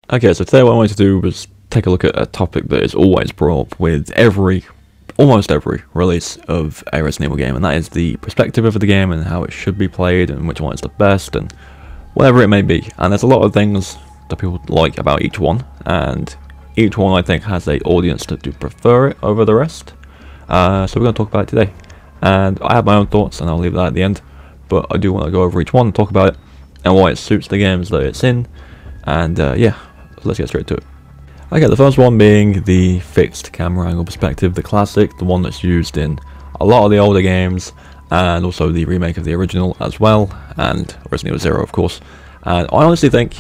Okay, so today what I wanted to do was take a look at a topic that is always brought up with almost every release of a Resident Evil game, and that is the perspective of the game and how it should be played and which one is the best and whatever it may be. And there's a lot of things that people like about each one, and each one I think has an audience that do prefer it over the rest. So we're going to talk about it today, and I have my own thoughts and I'll leave that at the end, but I do want to go over each one and talk about it and why it suits the games that it's in, and yeah, so let's get straight to it. Okay, the first one being the fixed camera angle perspective, the classic, the one that's used in a lot of the older games, and also the remake of the original as well, and Resident Evil 0 of course. And I honestly think,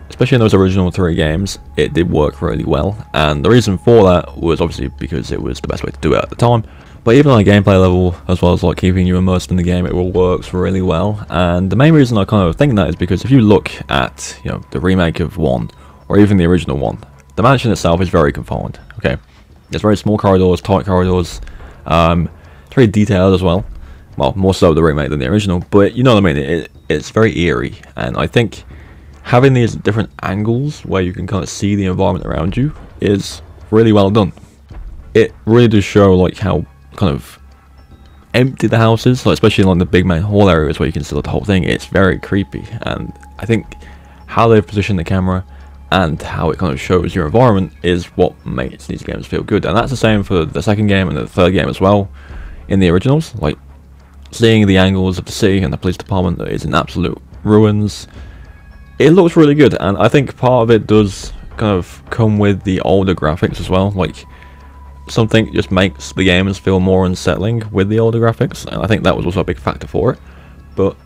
especially in those original 3 games, it did work really well, and the reason for that was obviously because it was the best way to do it at the time. But even on a gameplay level, as well as like keeping you immersed in the game, it all works really well. And the main reason I kind of think that is because if you look at, the remake of 1, or even the original one, the mansion itself is very confined. Okay, it's very small corridors, tight corridors. It's very detailed as well. Well, more so the remake than the original, but you know what I mean. It's very eerie, and I think having these different angles where you can kind of see the environment around you is really well done. It really does show like how kind of empty the house is, like especially like the big main hall areas where you can see the whole thing. It's very creepy, and I think how they've positioned the camera and how it kind of shows your environment is what makes these games feel good. And that's the same for the second game and the third game as well. In the originals, like seeing the angles of the city and the police department that is in absolute ruins, it looks really good. And I think part of it does kind of come with the older graphics as well. Like something just makes the games feel more unsettling with the older graphics, and I think that was also a big factor for it. But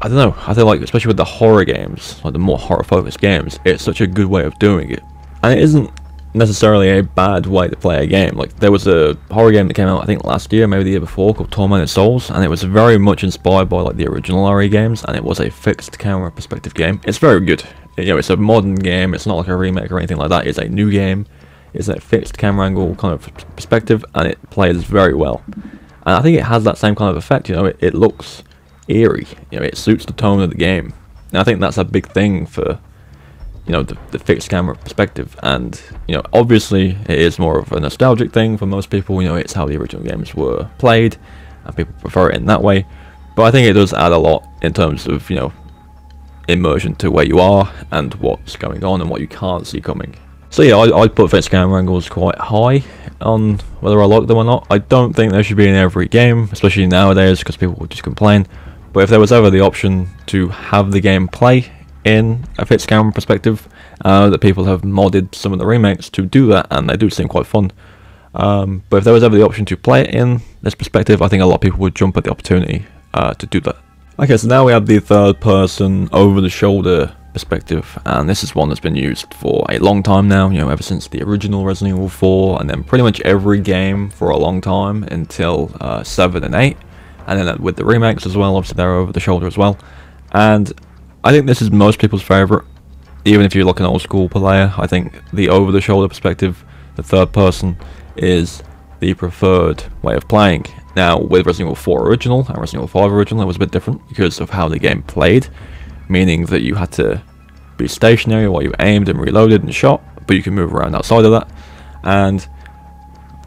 I don't know, I feel like especially with the horror games, like the more horror focused games, it's such a good way of doing it. And it isn't necessarily a bad way to play a game. Like there was a horror game that came out I think last year, maybe the year before, called Tormented Souls, and it was very much inspired by like the original RE games, and it was a fixed camera perspective game. It's very good. It's a modern game, it's not like a remake or anything like that. It's a new game, it's a fixed camera angle kind of perspective, and it plays very well. And I think it has that same kind of effect. It looks eerie, it suits the tone of the game, and I think that's a big thing for the fixed camera perspective. And obviously it is more of a nostalgic thing for most people. It's how the original games were played and people prefer it in that way, but I think it does add a lot in terms of immersion to where you are and what's going on and what you can't see coming. So yeah, I'd put fixed camera angles quite high on whether I like them or not. I don't think they should be in every game, especially nowadays, because people will just complain. But if there was ever the option to have the game play in a fixed camera perspective, that people have modded some of the remakes to do that, and they do seem quite fun. But if there was ever the option to play it in this perspective, I think a lot of people would jump at the opportunity to do that. Okay, so now we have the third person over the shoulder perspective, and this is one that's been used for a long time now, ever since the original Resident Evil 4, and then pretty much every game for a long time until 7 and 8. And then with the remakes as well, obviously they're over the shoulder as well. And I think this is most people's favourite. Even if you're like an old school player, I think the over the shoulder perspective, the third person, is the preferred way of playing. Now with Resident Evil 4 original and Resident Evil 5 original, it was a bit different because of how the game played, meaning that you had to be stationary while you aimed and reloaded and shot, but you can move around outside of that. And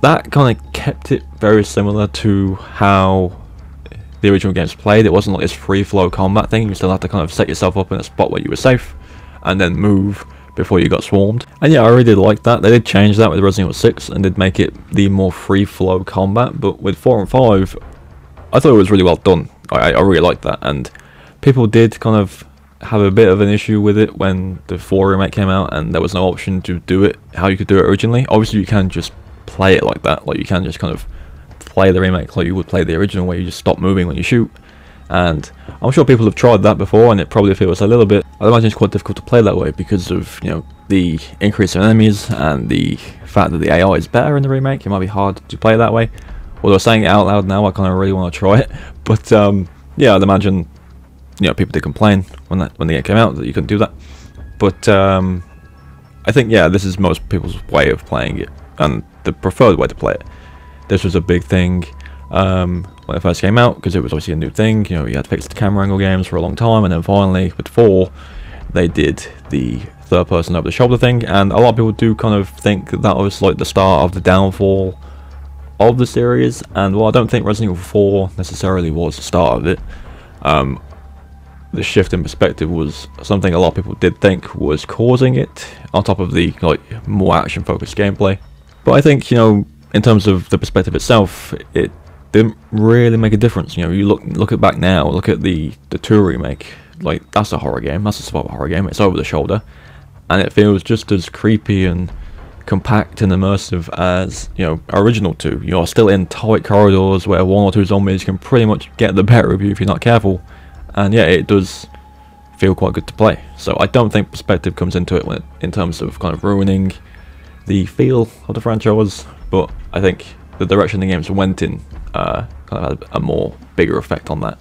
that kind of kept it very similar to how the original games played. It wasn't like this free flow combat thing. You still had to kind of set yourself up in a spot where you were safe and then move before you got swarmed. And yeah, I really did like that. They did change that with Resident Evil 6 and did make it the more free flow combat, but with 4 and 5 I thought it was really well done. I really liked that, and people did kind of have a bit of an issue with it when the 4 remake came out and there was no option to do it how you could do it originally. Obviously you can just play it like that, like you can just kind of play the remake like you would play the original, where you just stop moving when you shoot. And I'm sure people have tried that before, and it probably feels a little bit, I imagine it's quite difficult to play that way because of the increase in enemies and the fact that the AI is better in the remake. It might be hard to play that way, although saying it out loud now I kind of really want to try it. But yeah, I'd imagine people did complain when the game came out that you couldn't do that. But I think yeah, this is most people's way of playing it and the preferred way to play it. This was a big thing when it first came out because it was obviously a new thing. You had fixed camera angle games for a long time, and then finally with 4 they did the third person over the shoulder thing, and a lot of people do kind of think that was like the start of the downfall of the series. And while I don't think Resident Evil 4 necessarily was the start of it, the shift in perspective was something a lot of people did think was causing it, on top of the like more action focused gameplay. But I think, you know, in terms of the perspective itself, it didn't really make a difference. You know, you look at back now, look at the 2 remake, like that's a horror game, that's a survival horror game, it's over the shoulder, and it feels just as creepy and compact and immersive as, you know, original 2. You're still in tight corridors where 1 or 2 zombies can pretty much get the better of you if you're not careful, and yeah, it does feel quite good to play. So I don't think perspective comes into it in terms of kind of ruining the feel of the franchise, but I think the direction the games went in kind of had a more bigger effect on that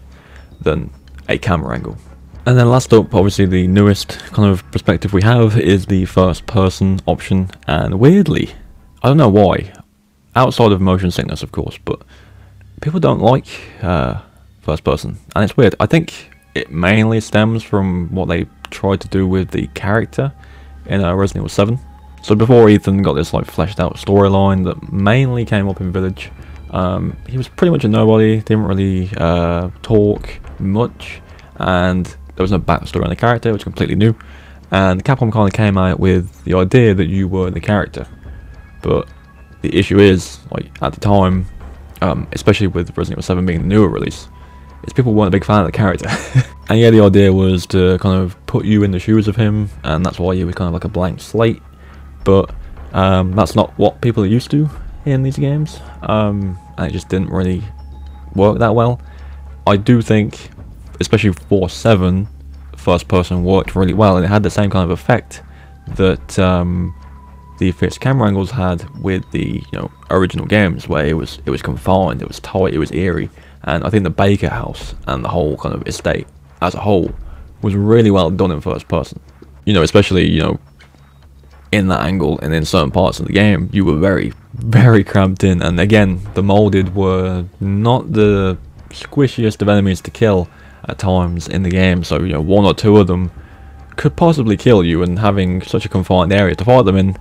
than a camera angle. And then last up, obviously the newest kind of perspective we have is the first person option, and weirdly, I don't know why, outside of motion sickness of course, but people don't like first person, and it's weird. I think it mainly stems from what they tried to do with the character in Resident Evil 7. So before Ethan got this like fleshed out storyline that mainly came up in Village, he was pretty much a nobody, didn't really talk much, and there was no backstory on the character, which was completely new. And Capcom kind of came out with the idea that you were the character, but the issue is, like at the time, especially with Resident Evil 7 being the newer release, is people weren't a big fan of the character. And yeah, the idea was to kind of put you in the shoes of him, and that's why you were kind of like a blank slate. But that's not what people are used to in these games, and it just didn't really work that well. I do think, especially for 7, first person worked really well, and it had the same kind of effect that the fixed camera angles had with the, you know, original games, where it was confined, it was tight, it was eerie. And I think the Baker house and the whole kind of estate as a whole was really well done in first person. You know, especially, you know, in that angle and in certain parts of the game, you were very, very cramped in. And again, the molded were not the squishiest of enemies to kill at times in the game. So, you know, 1 or 2 of them could possibly kill you, and having such a confined area to fight them in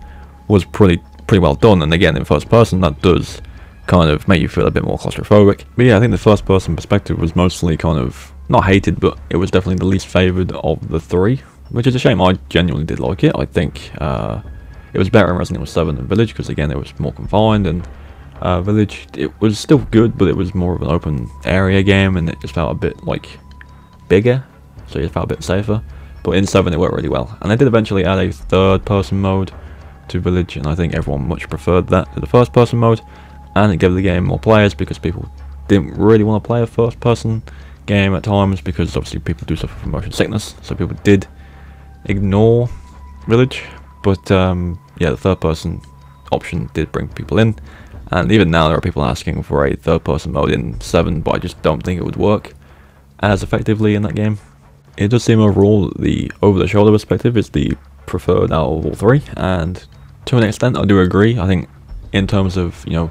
was pretty well done. And again, in first person, that does kind of make you feel a bit more claustrophobic. But yeah, I think the first person perspective was mostly kind of not hated, but it was definitely the least favoured of the 3, which is a shame. I genuinely did like it. I think it was better in Resident Evil 7 than Village, because again, it was more confined, and Village, it was still good, but it was more of an open area game, and it just felt a bit like bigger, so it felt a bit safer. But in 7 it worked really well, and they did eventually add a third person mode to Village, and I think everyone much preferred that to the first person mode, and it gave the game more players, because people didn't really want to play a first person game at times, because obviously people do suffer from motion sickness, so people did ignore Village. But yeah, the third person option did bring people in, and even now there are people asking for a third person mode in 7, but I just don't think it would work as effectively in that game. It does seem overall that the over the shoulder perspective is the preferred out of all 3, and to an extent I do agree. I think in terms of, you know,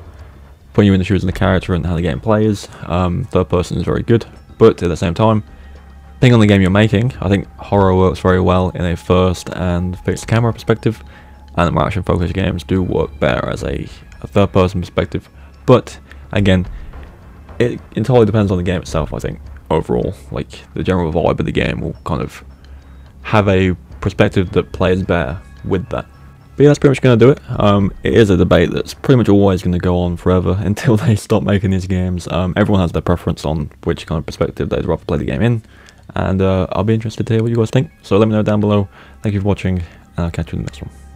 putting you in the shoes of the character and how the game plays, third person is very good, but at the same time, depending on the game you're making, I think horror works very well in a first and fixed camera perspective, and the more action focused games do work better as a third person perspective. But again, it entirely depends on the game itself. I think overall, like, the general vibe of the game will kind of have a perspective that plays better with that. But yeah, that's pretty much going to do it. It is a debate that's pretty much always going to go on forever until they stop making these games. Everyone has their preference on which kind of perspective they'd rather play the game in, and I'll be interested to hear what you guys think. So let me know down below. Thank you for watching, and I'll catch you in the next one.